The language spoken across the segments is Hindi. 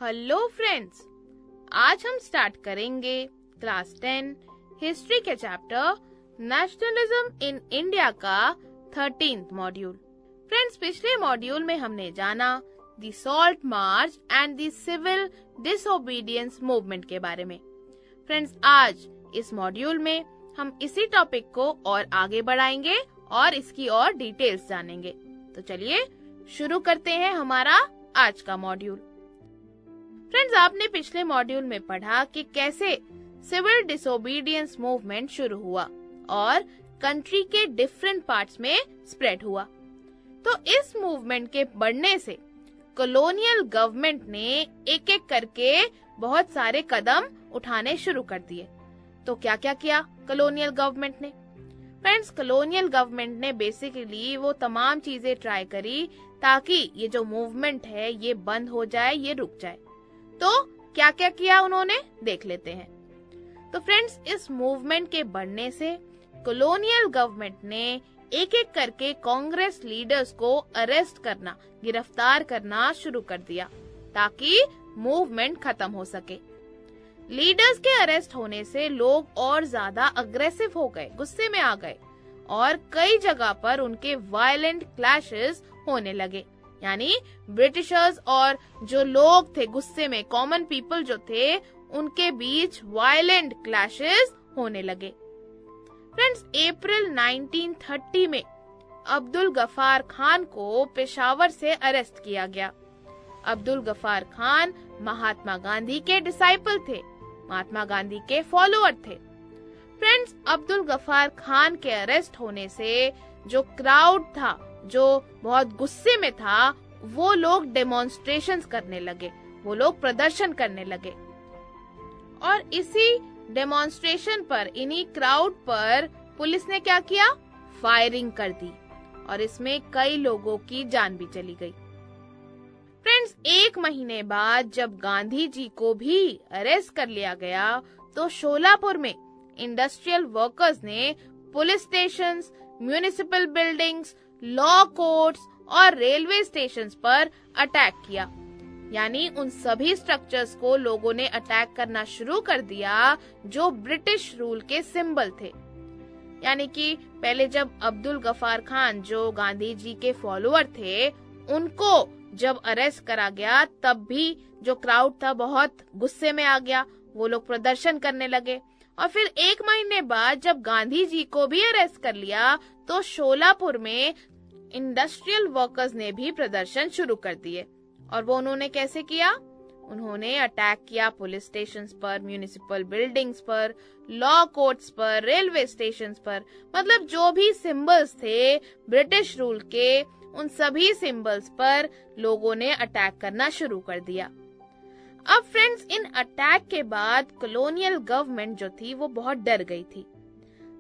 हेलो फ्रेंड्स, आज हम स्टार्ट करेंगे क्लास 10 हिस्ट्री के चैप्टर नेशनलिज्म इन इंडिया का 13th मॉड्यूल। फ्रेंड्स, पिछले मॉड्यूल में हमने जाना the salt march and the civil disobedience movement के बारे में। फ्रेंड्स, आज इस मॉड्यूल में हम इसी टॉपिक को और आगे बढ़ाएंगे और इसकी और डिटेल्स जानेंगे। तो चलिए शुरू करते हैं हमारा आज का मॉड्यूल। फ्रेंड्स, आपने पिछले मॉड्यूल में पढ़ा कि कैसे सिविल डिसोबीडियंस मूवमेंट शुरू हुआ और कंट्री के डिफरेंट पार्ट्स में स्प्रेड हुआ। तो इस मूवमेंट के बढ़ने से कॉलोनियल गवर्नमेंट ने एक एक करके बहुत सारे कदम उठाने शुरू कर दिए। तो क्या क्या किया कॉलोनियल गवर्नमेंट ने? फ्रेंड्स, कॉलोनियल गवर्नमेंट ने बेसिकली वो तमाम चीजें ट्राई करी ताकि ये जो मूवमेंट है ये बंद हो जाए, ये रुक जाए। तो क्या क्या किया उन्होंने, देख लेते हैं। तो फ्रेंड्स, इस मूवमेंट के बढ़ने से कॉलोनियल गवर्नमेंट ने एक एक करके कांग्रेस लीडर्स को अरेस्ट करना, गिरफ्तार करना शुरू कर दिया ताकि मूवमेंट खत्म हो सके। लीडर्स के अरेस्ट होने से लोग और ज्यादा अग्रेसिव हो गए, गुस्से में आ गए और कई जगह पर उनके वायलेंट क्लैशेस होने लगे। यानी ब्रिटिशर्स और जो लोग थे गुस्से में, कॉमन पीपल जो थे, उनके बीच वायलेंट क्लैशेस होने लगे। फ्रेंड्स, अप्रैल 1930 में अब्दुल गफार खान को पेशावर से अरेस्ट किया गया। अब्दुल गफार खान महात्मा गांधी के डिसाइपल थे, महात्मा गांधी के फॉलोअर थे। फ्रेंड्स, अब्दुल गफार खान के अरेस्ट होने से जो क्राउड था, जो बहुत गुस्से में था, वो लोग डेमोन्स्ट्रेशंस करने लगे, वो लोग प्रदर्शन करने लगे। और इसी डेमोन्स्ट्रेशन पर, इन्हीं क्राउड पर पुलिस ने क्या किया? फायरिंग कर दी और इसमें कई लोगों की जान भी चली गई। फ्रेंड्स, एक महीने बाद जब गांधी जी को भी अरेस्ट कर लिया गया तो शोलापुर में इंडस्ट्रियल वर्कर्स ने police stations, municipal buildings, law courts और रेलवे स्टेशंस पर अटैक किया। यानी उन सभी स्ट्रक्चर्स को लोगों ने अटैक करना शुरू कर दिया जो ब्रिटिश रूल के सिंबल थे। यानी कि पहले जब अब्दुल गफार खान, जो गांधी जी के फॉलोअर थे, उनको जब अरेस्ट करा गया तब भी जो क्राउड था बहुत गुस्से में आ गया, वो लोग प्रदर्शन करने लगे। और फिर एक महीने बाद जब गांधी जी को भी अरेस्ट कर लिया तो शोलापुर में इंडस्ट्रियल वर्कर्स ने भी प्रदर्शन शुरू कर दिए। और वो उन्होंने कैसे किया? उन्होंने अटैक किया पुलिस स्टेशंस पर, म्युनिसिपल बिल्डिंग्स पर, लॉ कोर्ट्स पर, रेलवे स्टेशंस पर। मतलब जो भी सिंबल्स थे ब्रिटिश रूल के, उन सभी सिंबल्स पर लोगों ने अटैक करना शुरू कर दिया। अब फ्रेंड्स, इन अटैक के बाद कॉलोनियल गवर्नमेंट जो थी वो बहुत डर गई थी।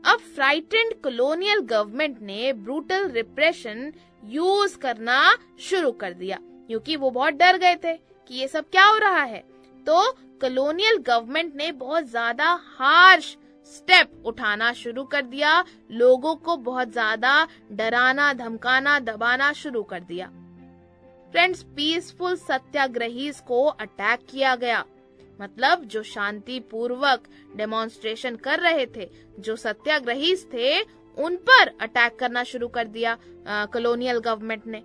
अब फ्राइटेंड कॉलोनियल गवर्नमेंट ने ब्रूटल रिप्रेशन यूज करना शुरू कर दिया क्योंकि वो बहुत डर गए थे कि ये सब क्या हो रहा है। तो कॉलोनियल गवर्नमेंट ने बहुत ज्यादा हार्श स्टेप उठाना शुरू कर दिया, लोगों को बहुत ज्यादा डराना, धमकाना, दबाना शुरू कर दिया। फ्रेंड्स, पीसफुल सत्याग्रहीज को अटैक किया गया। मतलब जो शांति पूर्वक डेमोन्स्ट्रेशन कर रहे थे, जो सत्याग्रहीज थे, उन पर अटैक करना शुरू कर दिया कॉलोनियल गवर्नमेंट ने।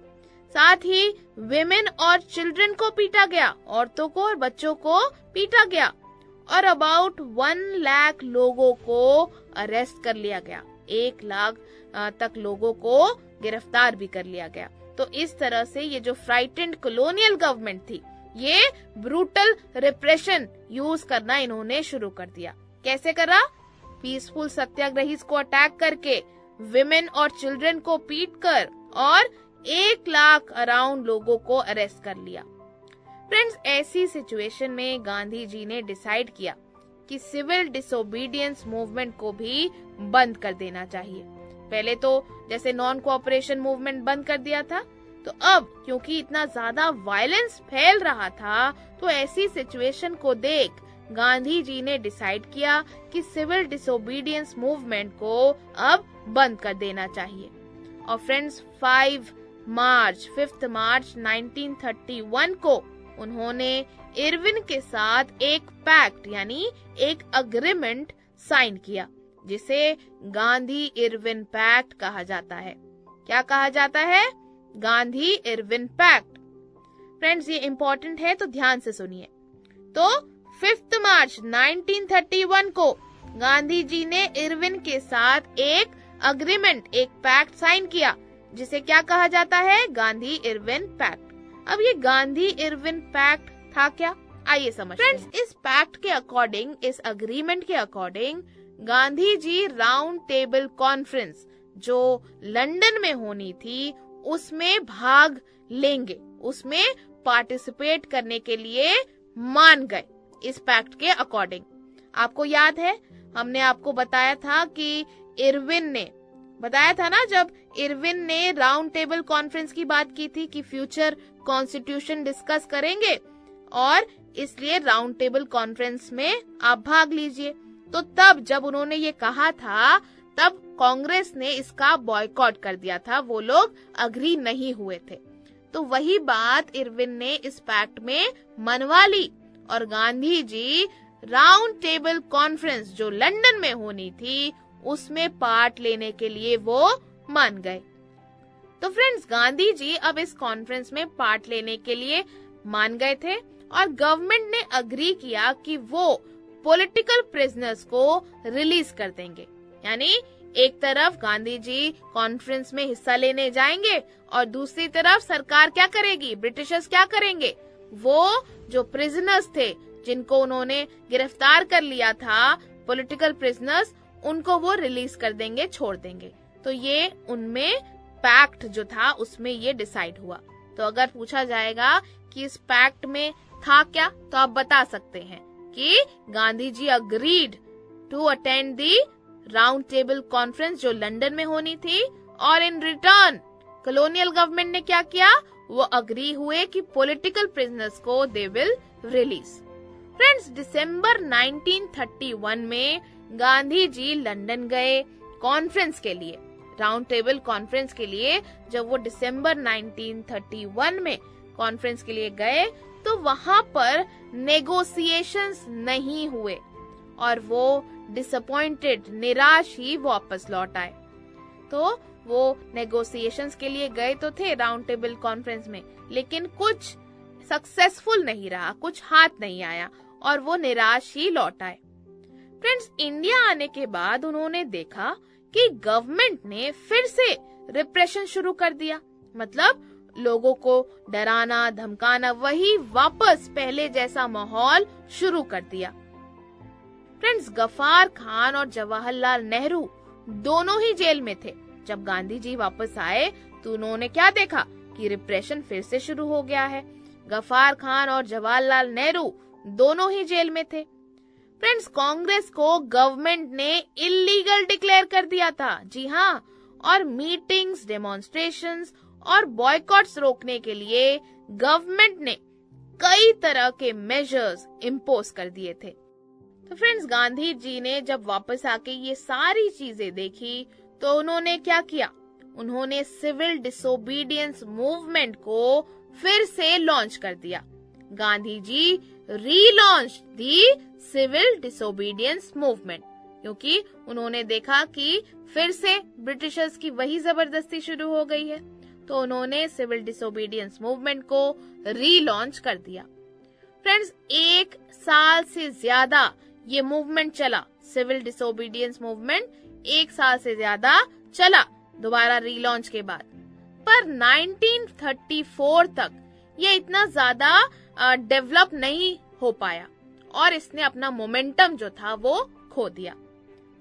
साथ ही विमेन और चिल्ड्रन को पीटा गया, औरतों को और बच्चों को पीटा गया और अबाउट 1 लाख लोगों को अरेस्ट कर लिया गया। 1 लाख तक लोगों को गिरफ्तार भी कर लिया गया। तो इस तरह से ये जो फ्राइटेंड कॉलोनियल गवर्नमेंट थी, ये ब्रूटल रिप्रेशन यूज करना इन्होंने शुरू कर दिया। कैसे करा? पीसफुल सत्याग्रहीज को अटैक करके, विमेन और चिल्ड्रन को पीटकर और 1 लाख अराउंड लोगों को अरेस्ट कर लिया। फ्रेंड्स, ऐसी सिचुएशन में गांधी जी ने डिसाइड किया कि सिविल डिसोबीडियंस मूवमेंट को भी बंद कर देना चाहिए। पहले तो जैसे नॉन कोऑपरेशन मूवमेंट बंद कर दिया था, तो अब क्योंकि इतना ज्यादा वायलेंस फैल रहा था, तो ऐसी सिचुएशन को देख गांधी जी ने डिसाइड किया कि सिविल डिसोबीडियंस मूवमेंट को अब बंद कर देना चाहिए। और फ्रेंड्स, 5 मार्च 1931 को उन्होंने इरविन के साथ एक पैक्ट यानी एक अग्रीमेंट साइन किया, जिसे गांधी इरविन पैक्ट कहा जाता है। क्या कहा जाता है? Gandhi Irwin pact. फ्रेंड्स, ये इंपॉर्टेंट है तो ध्यान से सुनिए। तो 5 मार्च 1931 को गांधी जी ने इरविन के साथ एक अग्रीमेंट, एक पैक्ट साइन किया, जिसे क्या कहा जाता है? Gandhi Irwin pact. अब ये गांधी इरविन पैक्ट था क्या? आइए समझते हैं। फ्रेंड्स, इस पैक्ट के अकॉर्डिंग, इस अग्रीमेंट के according Gandhi ji round table conference जो लंदन में होनी थी उसमें भाग लेंगे, उसमें पार्टिसिपेट करने के लिए मान गए इस पैक्ट के अकॉर्डिंग। आपको याद है, हमने आपको बताया था कि इरविन ने बताया था ना, जब इरविन ने राउंड टेबल कॉन्फ्रेंस की बात की थी कि फ्यूचर कॉन्स्टिट्यूशन डिस्कस करेंगे और इसलिए राउंड टेबल कॉन्फ्रेंस में आप भाग लीजिए। तो तब जब उन्होंने ये कहा था, तब कांग्रेस ने इसका बॉयकॉट कर दिया था, वो लोग अग्री नहीं हुए थे। तो वही बात इरविन ने इस पैक्ट में मनवा ली और Gandhi ji round table conference जो लंदन में होनी थी उसमें पार्ट लेने के लिए वो मान गए। तो फ्रेंड्स, गांधी जी अब इस कॉन्फ्रेंस में पार्ट लेने के लिए मान गए थे और गवर्नमेंट ने अग्री किया कि वो पॉलिटिकल प्रिजनर्स को रिलीज कर देंगे। यानी एक तरफ गांधी जी कॉन्फ्रेंस में हिस्सा लेने जाएंगे और दूसरी तरफ सरकार क्या करेगी? ब्रिटिशर्स क्या करेंगे? वो जो प्रिजनर्स थे, जिनको उन्होंने गिरफ्तार कर लिया था, पॉलिटिकल प्रिजनर्स, उनको वो रिलीज कर देंगे, छोड़ देंगे। तो ये उनमें पैक्ट जो था उसमें ये डिसाइड हुआ। तो अगर पूछा जाएगा कि इस पैक्ट में था क्या, तो आप बता सकते हैं कि Gandhi ji agreed to attend the round table conference जो लंदन में होनी थी, और इन रिटर्न कॉलोनियल गवर्नमेंट ने क्या किया? वो अग्री हुए कि पॉलिटिकल प्रिजनर्स को दे विल रिलीज। फ्रेंड्स, दिसंबर 1931 में गांधी जी लंदन गए कॉन्फ्रेंस के लिए, राउंड टेबल कॉन्फ्रेंस के लिए। जब वो दिसंबर 1931 में कॉन्फ्रेंस के लिए गए तो वहां पर नेगोशिएशंस नहीं हुए और वो डिसअपॉइंटेड, निराश ही वापस लौट आए। तो वो नेगोशिएशंस के लिए गए तो थे राउंड टेबल कॉन्फ्रेंस में, लेकिन कुछ सक्सेसफुल नहीं रहा, कुछ हाथ नहीं आया और वो निराश ही लौट आए। फ्रेंड्स, इंडिया आने के बाद उन्होंने देखा कि गवर्नमेंट ने फिर से रिप्रेशन शुरू कर दिया, मतलब लोगों को डराना, धमकाना, वही वापस पहले जैसा माहौल शुरू कर दिया। फ्रेंड्स, गफ्फार खान और जवाहरलाल नेहरू दोनों ही जेल में थे। जब गांधी जी वापस आए तो उन्होंने क्या देखा कि रिप्रेशन फिर से शुरू हो गया है। गफ्फार खान और जवाहरलाल नेहरू दोनों ही जेल में थे। फ्रेंड्स, कांग्रेस को गवर्नमेंट ने इलीगल डिक्लेयर कर दिया था, जी हाँ, और मीटिंग्स, डेमोन्स्ट्रेशंस और बॉयकॉट्स रोकने के लिए गवर्नमेंट ने कई तरह के मेजर्स इम्पोज कर दिए थे। तो फ्रेंड्स, गांधी जी ने जब वापस आके ये सारी चीजें देखी तो उन्होंने क्या किया? उन्होंने सिविल डिसोबीडियंस मूवमेंट को फिर से लॉन्च कर दिया। गांधी जी रीलॉन्च दी सिविल डिसोबीडियंस मूवमेंट, क्योंकि उन्होंने देखा कि फिर से ब्रिटिशर्स की वही जबरदस्ती शुरू हो गई है। तो उन्होंने सिविल डिसोबीडियंस मूवमेंट को रीलॉन्च कर दिया। फ्रेंड्स, 1 साल से ज्यादा ये मूवमेंट चला, सिविल डिसोबीडियंस मूवमेंट 1 साल से ज्यादा चला दोबारा रीलॉन्च के बाद। पर 1934 तक ये इतना ज्यादा डेवलप नहीं हो पाया और इसने अपना मोमेंटम जो था वो खो दिया।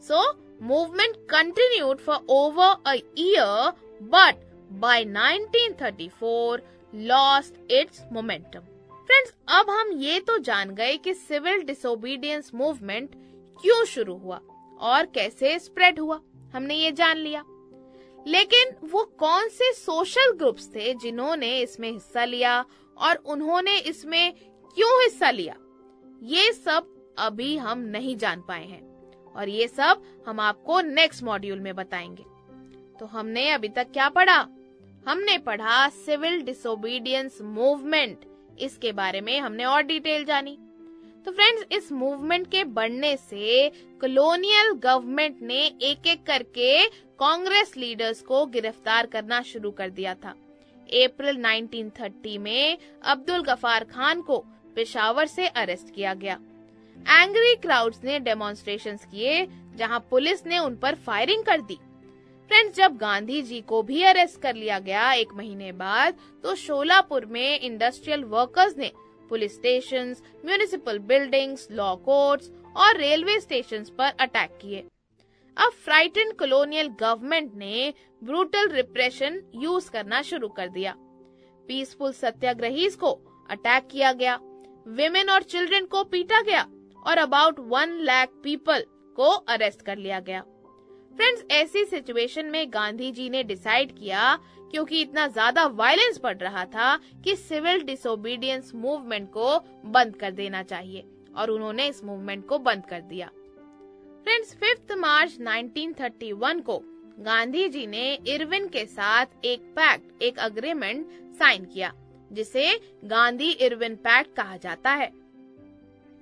So movement continued for over a year but by 1934 lost its momentum. Friends, अब हम ये तो जान गए कि सिविल डिसोबीडियंस मूवमेंट क्यों शुरू हुआ और कैसे स्प्रेड हुआ, हमने ये जान लिया। लेकिन वो कौन से सोशल ग्रुप्स थे जिन्होंने इसमें हिस्सा लिया और उन्होंने इसमें क्यों हिस्सा लिया, ये सब अभी हम नहीं जान पाए हैं और ये सब हम आपको नेक्स्ट मॉड्यूल में बताएंगे। तो हमने अभी तक क्या पढ़ा? हमने पढ़ा सिविल डिसोबीडियंस मूवमेंट इसके बारे में हमने और डिटेल जानी। तो फ्रेंड्स, इस मूवमेंट के बढ़ने से कॉलोनियल गवर्नमेंट ने एक एक करके कांग्रेस लीडर्स को गिरफ्तार करना शुरू कर दिया था। अप्रैल 1930 में अब्दुल गफार खान को पेशावर से अरेस्ट किया गया। एंग्री क्राउड्स ने डेमोन्स्ट्रेशंस किए, जहां पुलिस ने उन पर फायरिंग कर दी। फ्रेंड्स, जब गांधी जी को भी अरेस्ट कर लिया गया 1 महीने बाद, तो शोलापुर में इंडस्ट्रियल वर्कर्स ने police stations, municipal buildings, law courts और रेलवे स्टेशंस पर अटैक किए। अब फ्राइटेंड कॉलोनियल गवर्नमेंट ने ब्रूटल रिप्रेशन यूज करना शुरू कर दिया। पीसफुल सत्याग्रहीज को अटैक किया गया, विमेन और चिल्ड्रन को पीटा गया और अबाउट 1 लाख पीपल को अरेस्ट कर लिया गया। फ्रेंड्स, ऐसी सिचुएशन में गांधी जी ने डिसाइड किया, क्योंकि इतना ज्यादा वायलेंस बढ़ रहा था, कि सिविल डिसोबीडियंस मूवमेंट को बंद कर देना चाहिए, और उन्होंने इस मूवमेंट को बंद कर दिया। फ्रेंड्स, 5 मार्च 1931 को गांधी जी ने इरविन के साथ एक अग्रीमेंट साइन किया, जिसे गांधी इरविन पैक्ट कहा जाता है।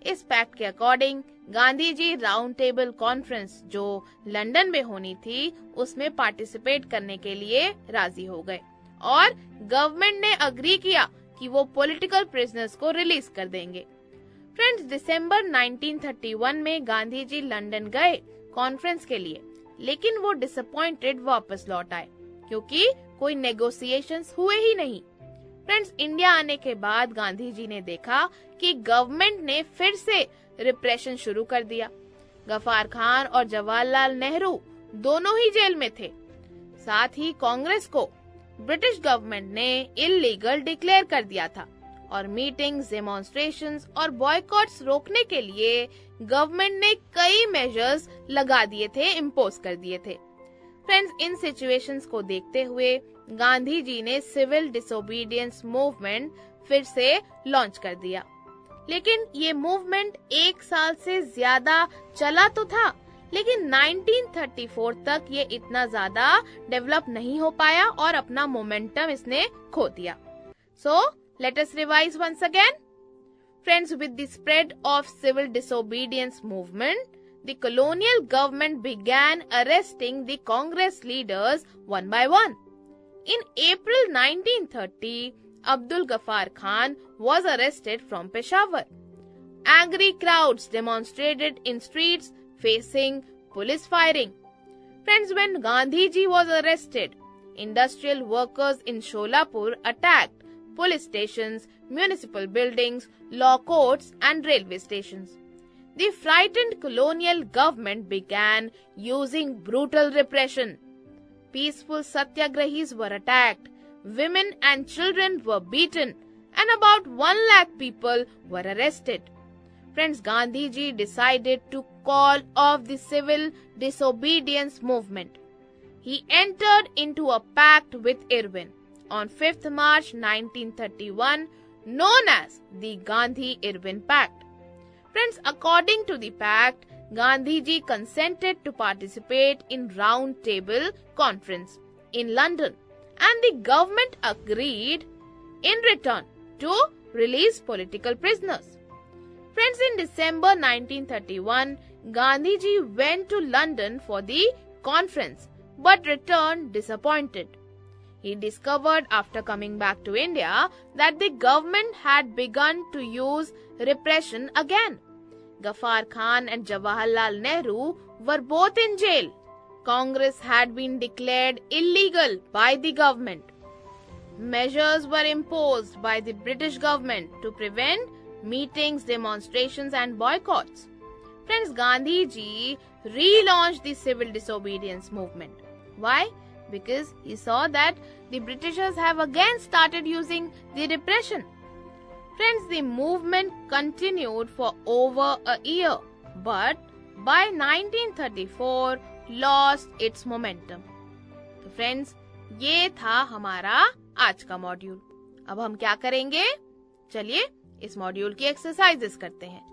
इस पैक्ट के according Gandhi ji round table conference जो लंदन में होनी थी, उसमें पार्टिसिपेट करने के लिए राजी हो गए, और गवर्नमेंट ने अग्री किया कि वो पॉलिटिकल प्रिजनर्स को रिलीज कर देंगे। फ्रेंड्स, दिसंबर 1931 में गांधी जी लंदन गए कॉन्फ्रेंस के लिए, लेकिन वो डिसअपॉइंटेड वापस लौट आए, क्योंकि कोई नेगोशिएशंस हुए ही नहीं। फ्रेंड्स, इंडिया आने के बाद गांधी जी ने देखा कि गवर्नमेंट ने फिर से रिप्रेशन शुरू कर दिया। गफार खान और जवाहरलाल नेहरू दोनों ही जेल में थे। साथ ही कांग्रेस को ब्रिटिश गवर्नमेंट ने इल्लीगल डिक्लेयर कर दिया था, और मीटिंग्स, डेमोन्स्ट्रेशंस और बॉयकॉट्स रोकने के लिए गवर्नमेंट ने कई मेजर्स लगा दिए थे, इम्पोज कर दिए थे। फ्रेंड्स, इन सिचुएशंस को देखते हुए गांधी जी ने सिविल डिसोबीडियंस मूवमेंट फिर से लॉन्च कर दिया। लेकिन ये मूवमेंट 1 साल से ज्यादा चला तो था, लेकिन 1934 तक ये इतना ज्यादा डेवलप नहीं हो पाया और अपना मोमेंटम इसने खो दिया। सो let us revise once again. Friends, with the spread of civil disobedience movement, the colonial government began arresting the Congress leaders one by one. In April 1930, Abdul Ghaffar Khan was arrested from Peshawar. Angry crowds demonstrated in streets facing police firing. Friends, when Gandhi ji was arrested, industrial workers in Sholapur attacked police stations, municipal buildings, law courts and railway stations. The frightened colonial government began using brutal repression. Peaceful satyagrahis were attacked, women and children were beaten, and about 1 lakh people were arrested. Friends, Gandhi ji decided to call off the civil disobedience movement. He entered into a pact with Irwin on 5th March 1931, known as the Gandhi-Irwin Pact. Friends, according to the pact, Gandhi ji consented to participate in Round Table Conference in London, and the government agreed in return to release political prisoners. Friends, in December 1931, Gandhi ji went to London for the conference, but returned disappointed. He discovered after coming back to India that the government had begun to use repression again. Ghaffar Khan and Jawaharlal Nehru were both in jail. Congress had been declared illegal by the government. Measures were imposed by the British government to prevent meetings, demonstrations and boycotts. Friends, Gandhi ji relaunched the civil disobedience movement. Why? Because he saw that the Britishers have again started using the repression. Friends, the movement continued for over a year, but by 1934 lost its momentum. तो फ्रेंड्स, ये था हमारा आज का मॉड्यूल। अब हम क्या करेंगे? चलिए इस मॉड्यूल की एक्सरसाइजेस करते हैं।